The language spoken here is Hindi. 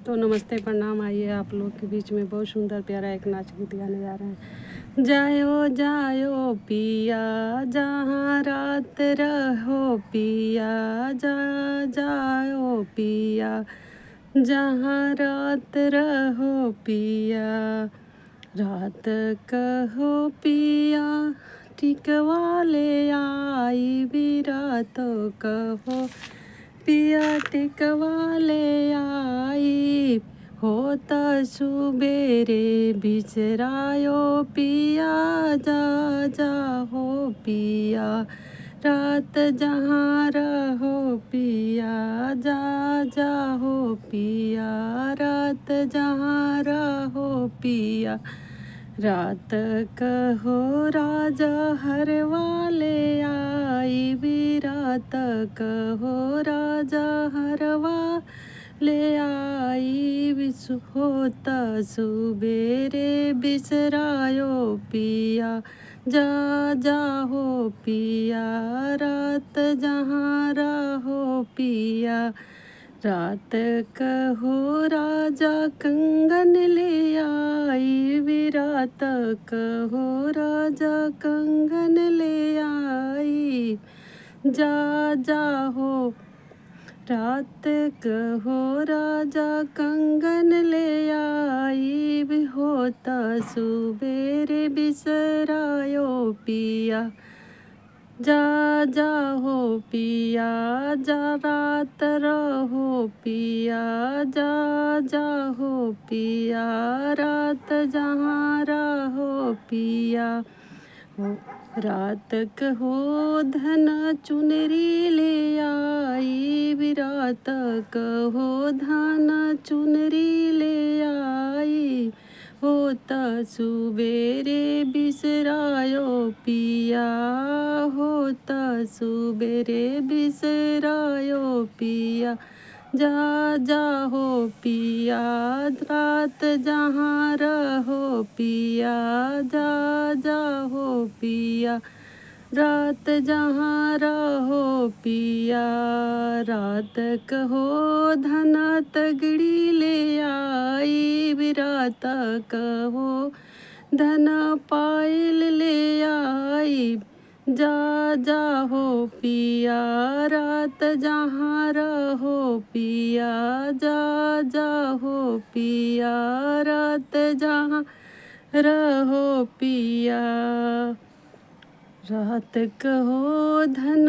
तो नमस्ते प्रणाम। आइए आप लोग के बीच में बहुत सुंदर प्यारा एक नाच गीत गाने जा रहे हैं। जायो जायो पिया जहाँ रात रहो पिया, जा जायो पिया जहाँ रात रहो पिया, रात कहो पिया टिकवा ले आई भी रात कहो पिया टिकवा ले आई, होता सुबेरे बिसरायो पिया, जा जा हो पिया रात जहाँ रहो पिया, जा जा हो पिया रात जहाँ रहो पिया, रात कहो राजा हर वाले आई भी रात कहो राजा हरवा ले आई, विसु होता सुबेरे बिसरायो पिया, जा जा हो पिया रात जहाँ रहो पिया, रात कहो राजा कंगन ले आई विरात कहो राजा कंगन ले आई, जा जा हो रात कहो राजा कंगन ले आई, भी होता सुबेरे बिसरायो पिया, जा जा हो पिया जा रात रहो पिया, जा जा हो पिया रात जहाँ रहो पिया, रात कहो धन चुनरी ले आई विरात कहो धन चुनरी ले आई, होता सुबेरे बिसरायो पिया, होता सुबेरे बिसरायो पिया, जा जा हो पिया रात जहाँ रहो पिया, जा जा हो पिया रात जहाँ रहो पिया, रात कहो धन तगड़ी ले आई विरात कहो धन पायल ले आई, जा जा हो पिया रात जहाँ रहो पिया, जा जा हो पिया रात जहाँ रहो पिया, रात कहो धन